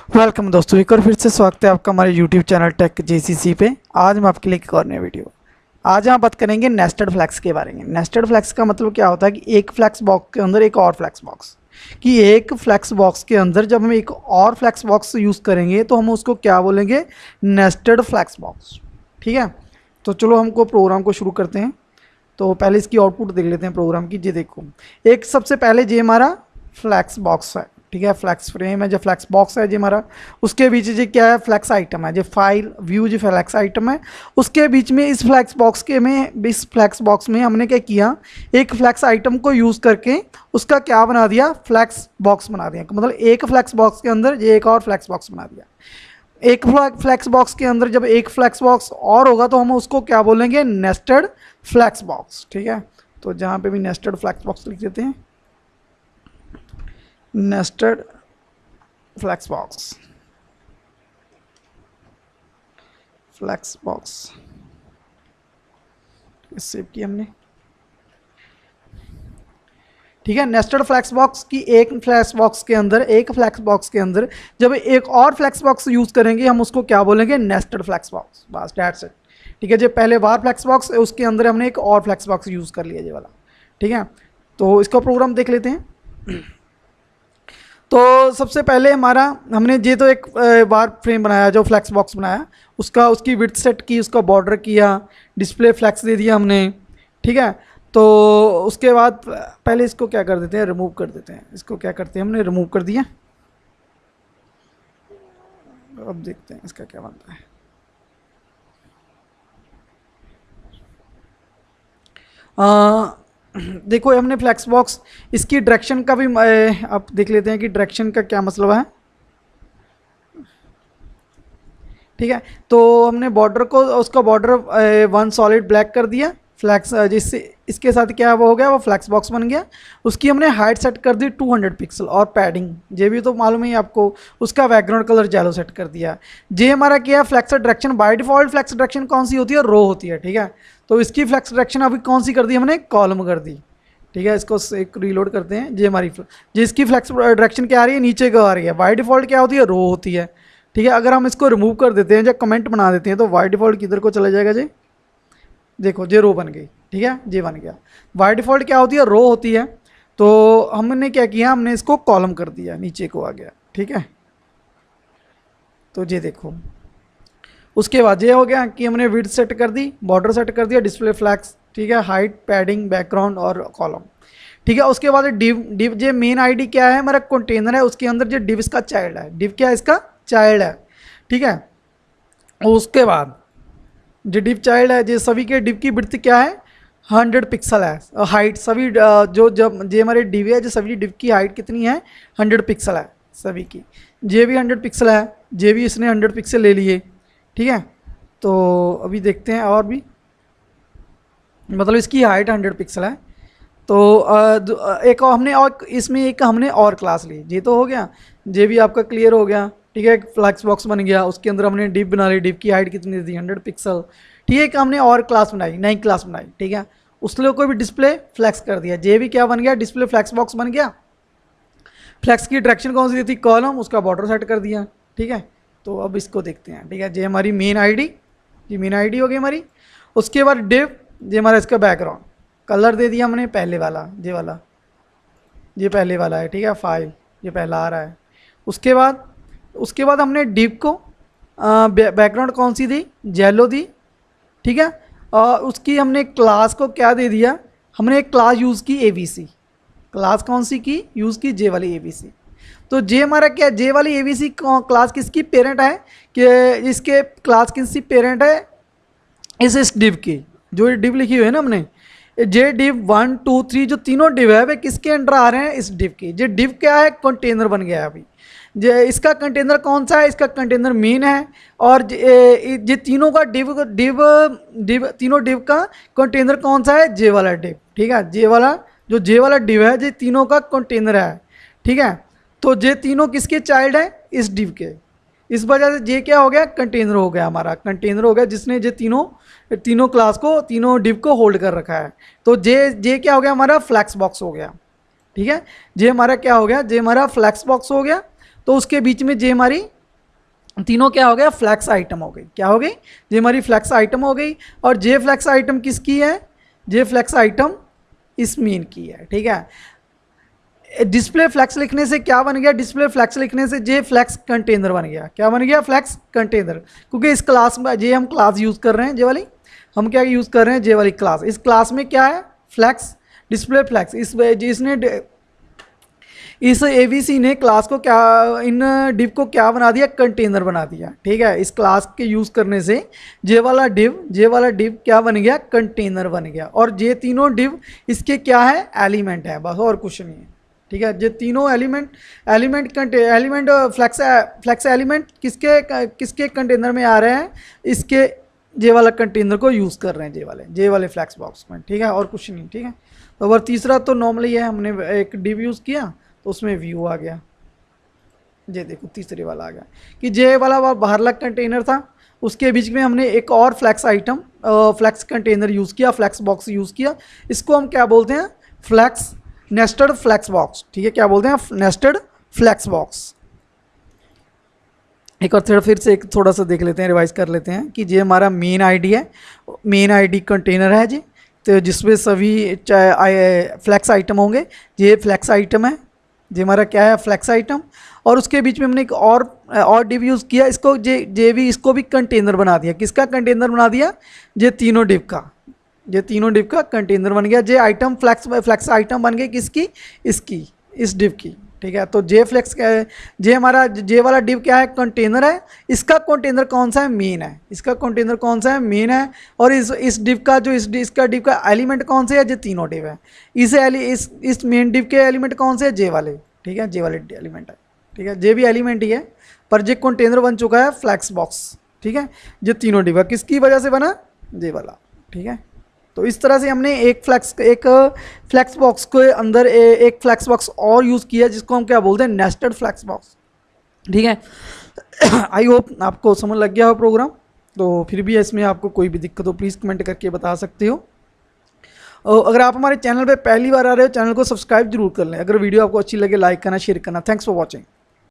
Welcome दोस्तों, एक और फिर से स्वागत है आपका हमारे यूट्यूब चैनल टेक जेसीसी पे। आज हम आपके लिए एक और नई वीडियो। आज हम बात करेंगे नेस्टेड फ्लैक्स के बारे में। नेस्टेड फ्लैक्स का मतलब क्या होता है कि एक फ्लैक्स बॉक्स के अंदर एक और फ्लैक्स बॉक्स, कि एक फ्लैक्स बॉक्स के अंदर जब हम एक और फ्लैक्स बॉक्स यूज़ करेंगे तो हम उसको क्या बोलेंगे, नेस्टेड फ्लैक्स बॉक्स। ठीक है, तो चलो हमको प्रोग्राम को शुरू करते हैं। तो पहले इसकी आउटपुट देख लेते हैं प्रोग्राम की। ये देखो, एक सबसे पहले ये हमारा फ्लैक्स बॉक्स है। ठीक है, फ्लैक्स फ्रेम है, जो फ्लैक्स बॉक्स है जी हमारा। उसके बीच जो क्या है, फ्लैक्स आइटम है, जो फाइल व्यू जो फ्लैक्स आइटम है। उसके बीच में इस फ्लैक्स बॉक्स के में इस फ्लैक्स बॉक्स में हमने क्या किया, एक फ्लैक्स आइटम को यूज़ करके उसका क्या बना दिया, फ्लैक्स बॉक्स बना दिया। मतलब एक फ्लैक्स बॉक्स के अंदर ये एक और फ्लैक्स बॉक्स बना दिया। एक फ्लैक्स बॉक्स के अंदर जब एक फ्लैक्स बॉक्स और होगा तो हम उसको क्या बोलेंगे, नेस्टेड फ्लैक्स बॉक्स। ठीक है, तो जहाँ पे भी नेस्टेड फ्लैक्स बॉक्स लिख देते हैं, nested flex box, flex box save किया हमने। ठीक है, नेस्टेड फ्लैक्स बॉक्स की एक फ्लैक्स बॉक्स के अंदर, एक फ्लैक्स बॉक्स के अंदर जब एक और फ्लैक्स बॉक्स यूज करेंगे हम उसको क्या बोलेंगे, नेस्टेड फ्लैक्स बॉक्स। बस दैट्स इट। ठीक है, जो पहले बार फ्लैक्स बॉक्स है उसके अंदर हमने एक और फ्लैक्स बॉक्स यूज कर लिया ये वाला। ठीक है, तो इसका प्रोग्राम देख लेते हैं। तो सबसे पहले हमारा हमने ये तो एक बार फ्रेम बनाया, जो फ्लैक्स बॉक्स बनाया, उसकी विड्थ सेट की, उसका बॉर्डर किया, डिस्प्ले फ्लैक्स दे दिया हमने। ठीक है, तो उसके बाद पहले इसको क्या कर देते हैं, रिमूव कर देते हैं। इसको क्या करते हैं, हमने रिमूव कर दिया। अब देखते हैं इसका क्या बनता है। देखो, हमने फ्लैक्स बॉक्स, इसकी डायरेक्शन का भी अब देख लेते हैं कि डायरेक्शन का क्या मतलब है। ठीक है, तो हमने बॉर्डर को, उसका बॉर्डर वन सॉलिड ब्लैक कर दिया फ्लैक्स, जिससे इसके साथ क्या वो हो गया, वो फ्लैक्स बॉक्स बन गया। उसकी हमने हाइट सेट कर दी 200 पिक्सल, और पैडिंग ये भी तो मालूम ही आपको। उसका बैकग्राउंड कलर येलो सेट कर दिया। ये हमारा क्या है, flex direction. By default flex direction कौन सी होती है, रो होती है। ठीक है, तो इसकी फ्लैक्स डायरेक्शन अभी कौन सी कर दी हमने, कॉलम कर दी। ठीक है, इसको एक रीलोड करते हैं। ये हमारी जिसकी फ्लैक्स डायरेक्शन क्या आ रही है, नीचे को आ रही है। बाय डिफॉल्ट क्या होती है, रो होती है। ठीक है, अगर हम इसको रिमूव कर देते हैं या कमेंट बना देते हैं तो बाय डिफॉल्ट किधर को चला जाएगा जी, देखो ये रो बन गई। ठीक है, ये बन गया। बाय डिफॉल्ट क्या होती है, रो होती है। तो हमने क्या किया, हमने इसको कॉलम कर दिया, नीचे को आ गया। ठीक है, तो ये देखो, उसके बाद ये हो गया कि हमने विड्थ सेट कर दी, बॉर्डर सेट कर दिया, डिस्प्ले फ्लैक्स। ठीक है, हाइट, पैडिंग, बैकग्राउंड और कॉलम। ठीक है, उसके बाद डिव ये मेन आईडी क्या है, हमारा कंटेनर है, उसके अंदर जो डिव इसका चाइल्ड है। डिव क्या है, इसका चाइल्ड है। ठीक है, उसके बाद जो डिव चाइल्ड है, जो सभी के डिव की विड्थ क्या है, 100 पिक्सल है। हाइट सभी जो जब ये हमारे डिव है, जो सभी डिव की हाइट कितनी है, 100 पिक्सल है सभी की। ये भी 100 पिक्सल है, ये भी इसने 100 पिक्सल ले लिए। ठीक है, तो अभी देखते हैं और भी, मतलब इसकी हाइट 100 पिक्सल है। तो एक और हमने, और इसमें एक हमने और क्लास ली। ये तो हो गया, ये भी आपका क्लियर हो गया। ठीक है, एक फ्लैक्स बॉक्स बन गया, उसके अंदर हमने डिव बना ली। डिव की हाइट कितनी थी, 100 पिक्सल। ठीक है, एक हमने और क्लास बनाई, नई क्लास बनाई। ठीक है, उसके को भी डिस्प्ले फ्लैक्स कर दिया। ये भी क्या बन गया, डिस्प्ले फ्लैक्स बॉक्स बन गया। फ्लैक्स की डायरेक्शन कौन सी थी, कॉलम, उसका बॉर्डर सेट कर दिया। ठीक है, तो अब इसको देखते हैं। ठीक है, ये हमारी मेन आईडी, ये मेन आईडी हो गई हमारी। उसके बाद डिव, ये हमारा इसका बैकग्राउंड कलर दे दिया हमने, पहले वाला, ये वाला, ये पहले वाला है। ठीक है, फाइल ये पहला आ रहा है। उसके बाद हमने डिव को बैकग्राउंड कौन सी दी, येलो दी। ठीक है, उसकी हमने क्लास को क्या दे दिया, हमने एक क्लास यूज़ की ABC। क्लास कौन सी की यूज़ की, जे वाली ABC। तो जे हमारा क्या, जे वाली ABC क्लास किसकी पेरेंट है, कि इसके क्लास किसकी पेरेंट है, इस डिव की। जो डिव लिखी हुई है ना हमने, जे डिव 1 2 3, जो तीनों डिव है वे किसके अंडर आ रहे हैं, इस डिव की। जो डिव क्या है, कंटेनर बन गया है अभी। इसका कंटेनर कौन सा है, इसका कंटेनर मेन है। और ये तीनों का तीनों डिव का कंटेनर कौन सा है, जे वाला डिव। ठीक है, जे वाला डिव है, ये तीनों का कंटेनर है। ठीक है, तो ये तीनों किसके चाइल्ड है, इस डिव के। इस वजह से ये क्या हो गया, कंटेनर हो गया, हमारा कंटेनर हो गया, जिसने ये तीनों क्लास को, तीनों डिव को होल्ड कर रखा है। तो जे क्या हो गया, हमारा फ्लैक्स बॉक्स हो गया। ठीक है, जे हमारा क्या हो गया, जे हमारा फ्लैक्स बॉक्स हो गया। तो उसके बीच में जे हमारी तीनों क्या हो गया, फ्लैक्स आइटम हो गई। क्या हो गई, ये हमारी फ्लैक्स आइटम हो गई। और जे फ्लैक्स आइटम किसकी है, जे फ्लैक्स आइटम इस मीन की है। ठीक है, डिस्प्ले फ्लैक्स लिखने से क्या बन गया, डिस्प्ले फ्लैक्स लिखने से जे फ्लैक्स कंटेनर बन गया। क्या बन गया, फ्लैक्स कंटेनर, क्योंकि इस क्लास में जे हम क्लास यूज़ कर रहे हैं, जे वाली हम क्या यूज़ कर रहे हैं, जे वाली क्लास। इस क्लास में क्या है, फ्लैक्स, डिस्प्ले फ्लैक्स। इसने इस एवीसी ने क्लास को क्या, इन डिव को क्या बना दिया, कंटेनर बना दिया। ठीक है, इस क्लास के यूज़ करने से जे वाला डिव क्या बन गया, कंटेनर बन गया। और ये तीनों डिव इसके क्या है, एलिमेंट है, बस और कुछ नहीं है। ठीक है, ये तीनों एलिमेंट फ्लैक्स एलिमेंट किसके कंटेनर में आ रहे हैं, इसके जे वाला कंटेनर को यूज़ कर रहे हैं, जे वाले फ्लैक्स बॉक्स में। ठीक है, और कुछ नहीं। ठीक है, तो और तीसरा तो नॉर्मली है, हमने एक डिव यूज़ किया तो उसमें व्यू आ गया। ये देखो तीसरे वाला आ गया कि जे वाला बाहरला कंटेनर था, उसके बीच में हमने एक और फ्लैक्स कंटेनर यूज़ किया, फ्लैक्स बॉक्स यूज़ किया। इसको हम क्या बोलते हैं, नेस्टेड फ्लैक्स बॉक्स। ठीक है, क्या बोलते हैं, नेस्टेड फ्लैक्स बॉक्स। एक और फिर से एक थोड़ा सा देख लेते हैं, रिवाइज कर लेते हैं कि ये हमारा मेन आईडी है, मेन आईडी कंटेनर है जी, तो जिसमें सभी फ्लैक्स आइटम होंगे। ये फ्लैक्स आइटम है, ये हमारा क्या है, फ्लैक्स आइटम। और उसके बीच में हमने एक और डिव यूज़ किया, इसको जे भी इसको भी कंटेनर बना दिया। किसका कंटेनर बना दिया, ये तीनों डिव का कंटेनर बन गया। जे आइटम फ्लैक्स आइटम बन गई किसकी, इसकी, इस डिव की। ठीक है, तो जे फ्लैक्स क्या है, जे वाला डिव क्या है, कंटेनर है। इसका कंटेनर कौन सा है, मेन है। इसका कंटेनर कौन सा है, मेन है। और इस डिव का इसका डिव का एलिमेंट कौन से है, जो तीनों डिव है। इस मेन डिव के एलिमेंट कौन से है, जे वाले। ठीक है, जे वाले एलिमेंट है। ठीक है, जे भी एलिमेंट ही है, पर जे कंटेनर बन चुका है फ्लैक्स बॉक्स। ठीक है, जो तीनों डिव है, किसकी वजह से बना, जे वाला। ठीक है, तो इस तरह से हमने एक फ्लैक्स बॉक्स के अंदर एक फ्लैक्स बॉक्स और यूज़ किया, जिसको हम क्या बोलते हैं, नेस्टेड फ्लैक्स बॉक्स। ठीक है, आई होप आपको समझ लग गया हो प्रोग्राम। तो फिर भी इसमें आपको कोई भी दिक्कत हो प्लीज़ कमेंट करके बता सकते हो। अगर आप हमारे चैनल पे पहली बार आ रहे हो, चैनल को सब्सक्राइब जरूर कर लें। अगर वीडियो आपको अच्छी लगे, लाइक करना, शेयर करना। Thanks for watching.